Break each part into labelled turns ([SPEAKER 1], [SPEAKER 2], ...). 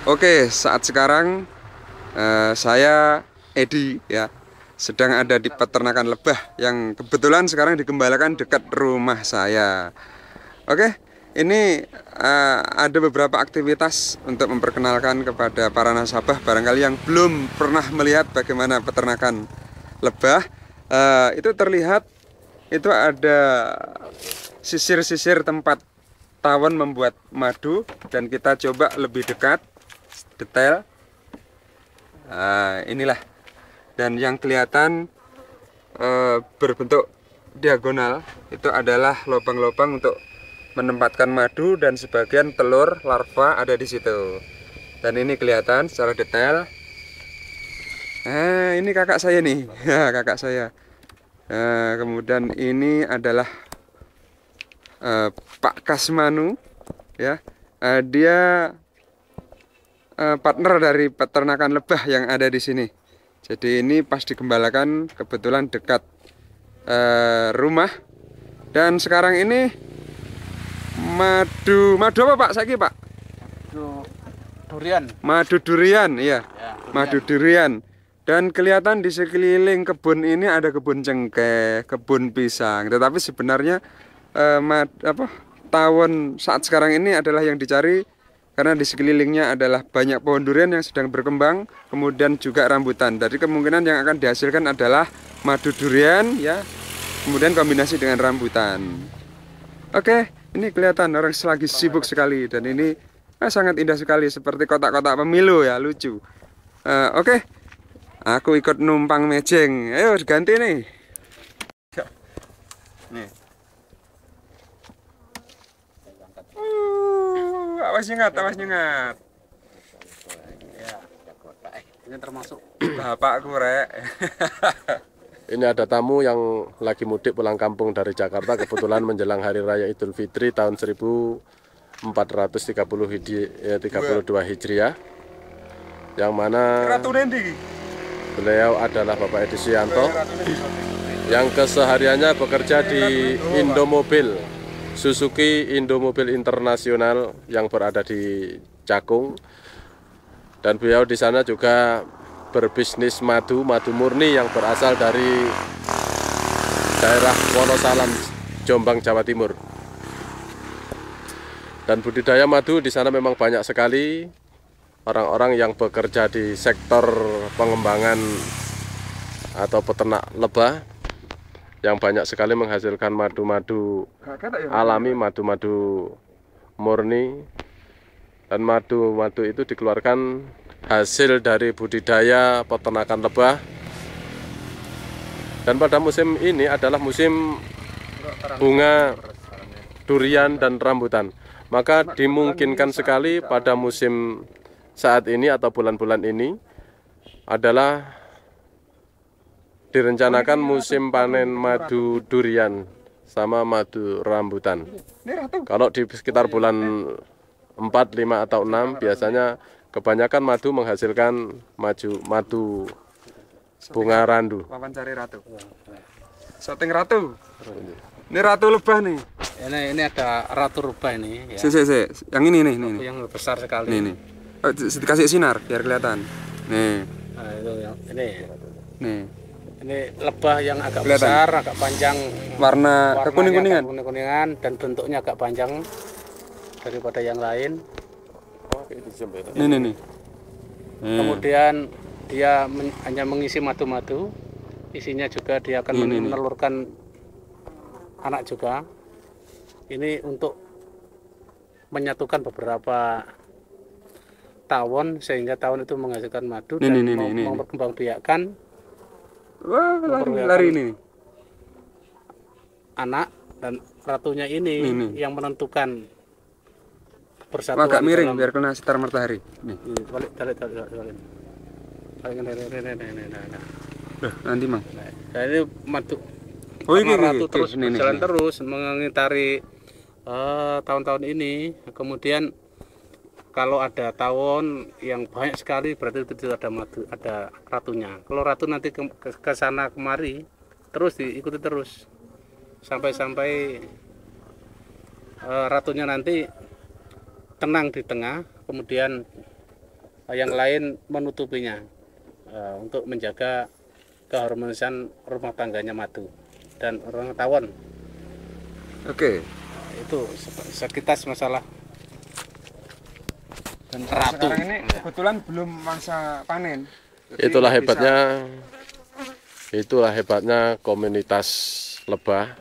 [SPEAKER 1] Oke, saat sekarang saya Edi ya sedang ada di peternakan lebah yang kebetulan sekarang dikembalikan dekat rumah saya. Oke, ini ada beberapa aktivitas untuk memperkenalkan kepada para nasabah barangkali yang belum pernah melihat bagaimana peternakan lebah. Itu terlihat itu ada sisir-sisir tempat tawon membuat madu dan kita coba lebih dekat detail. Inilah, dan yang kelihatan berbentuk diagonal itu adalah lubang-lubang untuk menempatkan madu dan sebagian telur larva ada di situ. Dan ini kelihatan secara detail. Ini kakak saya nih, ya kakak saya. Kemudian ini adalah Pak Kasmanu, ya. Dia partner dari peternakan lebah yang ada di sini. Jadi ini pas digembalakan kebetulan dekat rumah. Dan sekarang ini madu apa Pak? Saiki Pak?
[SPEAKER 2] Durian.
[SPEAKER 1] Madu durian, iya.
[SPEAKER 2] Ya, durian.
[SPEAKER 1] Madu durian. Dan kelihatan di sekeliling kebun ini ada kebun cengkeh, kebun pisang. Tetapi sebenarnya tawon saat sekarang ini adalah yang dicari karena di sekelilingnya adalah banyak pohon durian yang sedang berkembang, kemudian juga rambutan. Jadi kemungkinan yang akan dihasilkan adalah madu durian ya, kemudian kombinasi dengan rambutan. Oke, ini kelihatan orang lagi sibuk sekali dan ini sangat indah sekali seperti kotak-kotak pemilu ya, lucu. Oke, aku ikut numpang mejeng. Ayo ganti nih. Nih. Awas nyengat, awas nyengat.
[SPEAKER 2] Ya. Ini termasuk
[SPEAKER 1] Bapakku rek.
[SPEAKER 3] Ini ada tamu yang lagi mudik pulang kampung dari Jakarta, kebetulan menjelang Hari Raya Idul Fitri tahun 1432 Hijriah, yang mana beliau adalah Bapak Edi Suyanto yang kesehariannya bekerja di Indomobil, Suzuki Indomobil Internasional yang berada di Cakung, dan beliau di sana juga berbisnis madu murni yang berasal dari daerah Wonosalam, Jombang, Jawa Timur. Dan budidaya madu di sana memang banyak sekali orang-orang yang bekerja di sektor pengembangan atau peternak lebah yang banyak sekali menghasilkan madu-madu alami, madu-madu murni. Dan madu-madu itu dikeluarkan hasil dari budidaya peternakan lebah. Dan pada musim ini adalah musim bunga durian dan rambutan. Maka dimungkinkan sekali pada musim saat ini atau bulan-bulan ini adalah direncanakan musim panen madu durian sama madu rambutan. Kalau di sekitar bulan 4, 5, atau 6 biasanya kebanyakan madu menghasilkan madu bunga randu.
[SPEAKER 1] Wawancari ratu. Setting ratu. Ini ratu lebah nih.
[SPEAKER 2] ini ada ratu rubah ini. Ya.
[SPEAKER 1] Yang ini nih.
[SPEAKER 2] Yang besar sekali.
[SPEAKER 1] Nih. Dikasih sinar biar kelihatan. Nih.
[SPEAKER 2] Nah, itu yang ini.
[SPEAKER 1] Nih.
[SPEAKER 2] Ini lebah yang agak
[SPEAKER 1] Kelihatan.
[SPEAKER 2] besar, agak panjang.
[SPEAKER 1] Warna kekuning-kuningan.
[SPEAKER 2] Kuning-kuningan dan bentuknya agak panjang daripada yang lain.
[SPEAKER 1] Nih.
[SPEAKER 2] Kemudian dia hanya mengisi madu-madu, isinya juga dia akan menelurkan anak juga. Ini untuk menyatukan beberapa tawon sehingga tawon itu menghasilkan madu dan memperkembangbiakkan.
[SPEAKER 1] Wah, lari ini.
[SPEAKER 2] Anak dan ratunya ini yang menentukan persatuan.
[SPEAKER 1] Agak miring biar kena sinar matahari. Nih.
[SPEAKER 2] Balik.
[SPEAKER 1] Nanti mang.
[SPEAKER 2] Nah, ini madu. Ratu terus berjalan terus mengitari tahun-tahun ini. Kemudian kalau ada tawon yang banyak sekali berarti itu ada madu, ada ratunya. Kalau ratu nanti ke sana kemari terus diikuti terus sampai ratunya nanti tenang di tengah, kemudian yang lain menutupinya untuk menjaga keharmonisan rumah tangganya madu dan orang tawon.
[SPEAKER 1] Oke.
[SPEAKER 2] Itu sekitar masalah
[SPEAKER 1] Dan
[SPEAKER 2] ratu.
[SPEAKER 1] sekarang ini kebetulan belum masa panen. Jadi
[SPEAKER 3] Itulah
[SPEAKER 1] bisa-
[SPEAKER 3] hebatnya komunitas lebah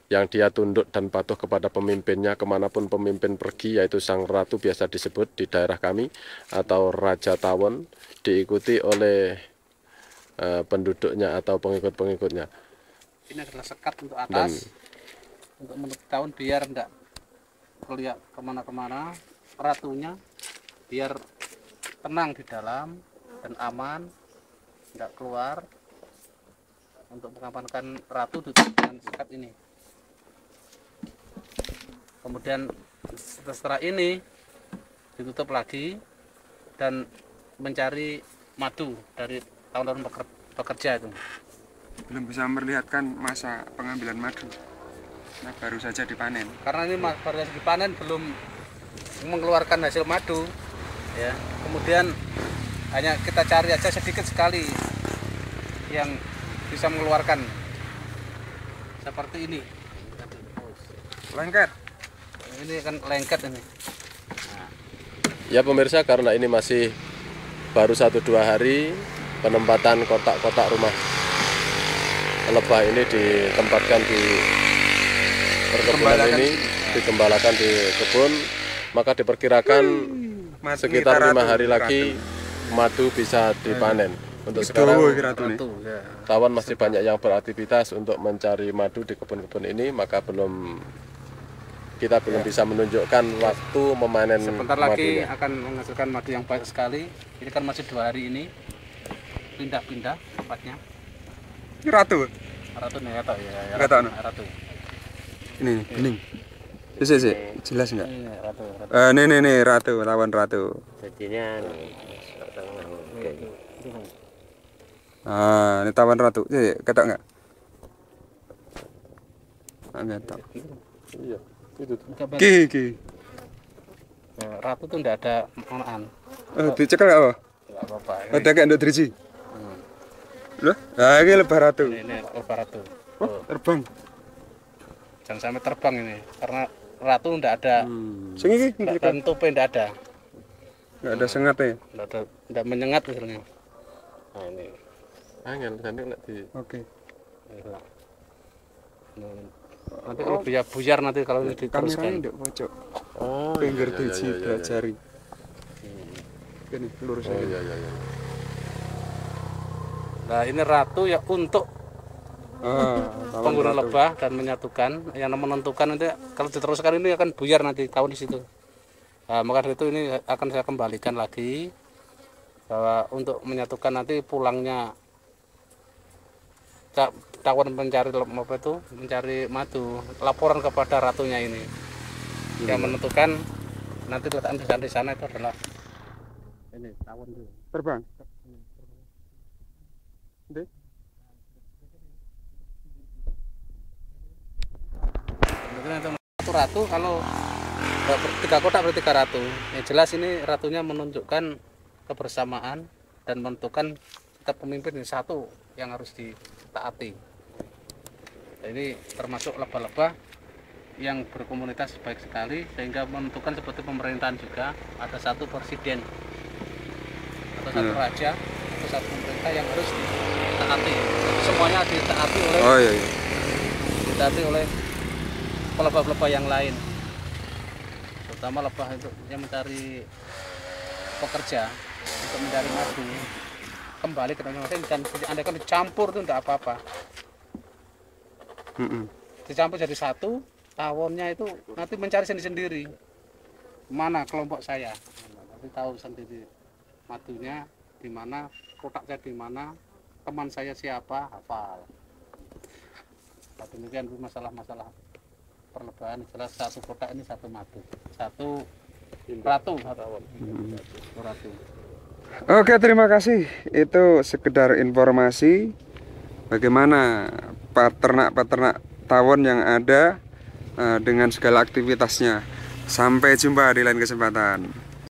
[SPEAKER 3] yang dia tunduk dan patuh kepada pemimpinnya kemanapun pemimpin pergi, yaitu sang ratu biasa disebut di daerah kami atau Raja Tawon, diikuti oleh penduduknya atau pengikut-pengikutnya.
[SPEAKER 2] Ini adalah sekat untuk atas, untuk menutup tawon biar enggak kelihat kemana-kemana. Ratunya biar tenang di dalam dan aman, enggak keluar. Untuk mengamankan ratu tutup dengan sekat ini. Kemudian setelah ini ditutup lagi dan mencari madu dari tahun-tahun bekerja itu.
[SPEAKER 1] belum bisa memperlihatkan masa pengambilan madu. Nah, baru saja dipanen.
[SPEAKER 2] Karena ini baru saja dipanen, belum mengeluarkan hasil madu, ya. Kemudian hanya kita cari aja sedikit sekali yang bisa mengeluarkan seperti ini.
[SPEAKER 1] Lengket.
[SPEAKER 2] Ini kan lengket ini.
[SPEAKER 3] Ya pemirsa, karena ini masih baru 1-2 hari penempatan kotak-kotak rumah lebah ini ditempatkan di perkebunan ini, digembalakan di kebun, maka diperkirakan sekitar 5 hari lagi madu bisa dipanen. Untuk sekarang tawon masih banyak yang beraktivitas untuk mencari madu di kebun-kebun ini, maka kita belum bisa menunjukkan waktu memanen.
[SPEAKER 2] Sebentar lagi
[SPEAKER 3] madunya.
[SPEAKER 2] akan menghasilkan madu yang baik sekali. Ini kan masih 2 hari ini, pindah-pindah tempatnya.
[SPEAKER 1] Ini ratu.
[SPEAKER 2] Ratu nih, ratu ya.
[SPEAKER 1] Nggak tahu, no?
[SPEAKER 2] Ratu.
[SPEAKER 1] Ini bening. Sih, jelas enggak?
[SPEAKER 2] Ini ratu.
[SPEAKER 1] Nih ratu, lawan ratu.
[SPEAKER 4] Jadinya
[SPEAKER 1] Ah, ini tawan ratu. Ketok enggak? Enggak ketok.
[SPEAKER 3] Iya, itu.
[SPEAKER 1] Ki.
[SPEAKER 2] Ratu tuh enggak ada onan.
[SPEAKER 1] Oh, dicekel enggak, oh?
[SPEAKER 2] Enggak apa-apa.
[SPEAKER 1] Ada kayak ndok driji. Loh, ah ini lebah ratu.
[SPEAKER 2] Ini lebah ratu.
[SPEAKER 1] Oh, terbang.
[SPEAKER 2] Jangan sampai terbang ini, karena ratu enggak ada.
[SPEAKER 1] Sing iki
[SPEAKER 2] Dan tupai enggak ada.
[SPEAKER 1] enggak ada sengatnya.
[SPEAKER 2] Enggak menyengat misalnya. Nah, ini.
[SPEAKER 3] Angel nanti nek di
[SPEAKER 1] Oke.
[SPEAKER 2] Nanti kalau buyar nanti kalau
[SPEAKER 1] Kameranya
[SPEAKER 2] diteruskan.
[SPEAKER 1] ndok pojok.
[SPEAKER 3] Oh,
[SPEAKER 1] Pinggir
[SPEAKER 3] iya,
[SPEAKER 1] driji
[SPEAKER 3] iya, iya, iya.
[SPEAKER 1] jari. Ini lurus
[SPEAKER 3] Oh
[SPEAKER 1] aja.
[SPEAKER 3] iya iya iya.
[SPEAKER 2] Nah, ini ratu ya untuk
[SPEAKER 1] Ah, tawan
[SPEAKER 2] pengguna
[SPEAKER 1] ratu.
[SPEAKER 2] lebah dan menyatukan, yang menentukan nanti kalau diteruskan ini akan buyar nanti tahun di situ. Nah, maka dari itu ini akan saya kembalikan lagi bahwa untuk menyatukan nanti pulangnya tawon mencari mencari madu, laporan kepada ratunya ini yang menentukan nanti letakkan di sana itu adalah ini tawon itu.
[SPEAKER 1] Terbang. Ndek.
[SPEAKER 2] Mungkin untuk ratu kalau 3 kotak berarti 3 ratu. Yang jelas ini ratunya menunjukkan kebersamaan dan menentukan kita pemimpin ini satu yang harus ditaati. Ini termasuk lebah-lebah yang berkomunitas baik sekali sehingga menentukan seperti pemerintahan juga ada satu presiden atau satu raja atau satu pemerintah yang harus ditaati. Jadi semuanya ditaati oleh
[SPEAKER 1] Oh iya.
[SPEAKER 2] ditaati oleh lebah-lebah yang lain, terutama lebah itu yang mencari pekerja untuk mencari madu kembali ke masing-masing dan andaikan dicampur itu tidak apa-apa, dicampur jadi satu, tawonnya itu nanti mencari sendiri-sendiri mana kelompok saya, nanti tahu sendiri madunya di mana, kotaknya di mana, teman saya siapa, hafal. Nah, demikian masalah-masalah perlebahan, jelas satu kotak ini satu madu, satu ratu. Ratu.
[SPEAKER 1] Oke, terima kasih. Itu sekedar informasi bagaimana peternak-peternak tawon yang ada dengan segala aktivitasnya. Sampai jumpa di lain kesempatan.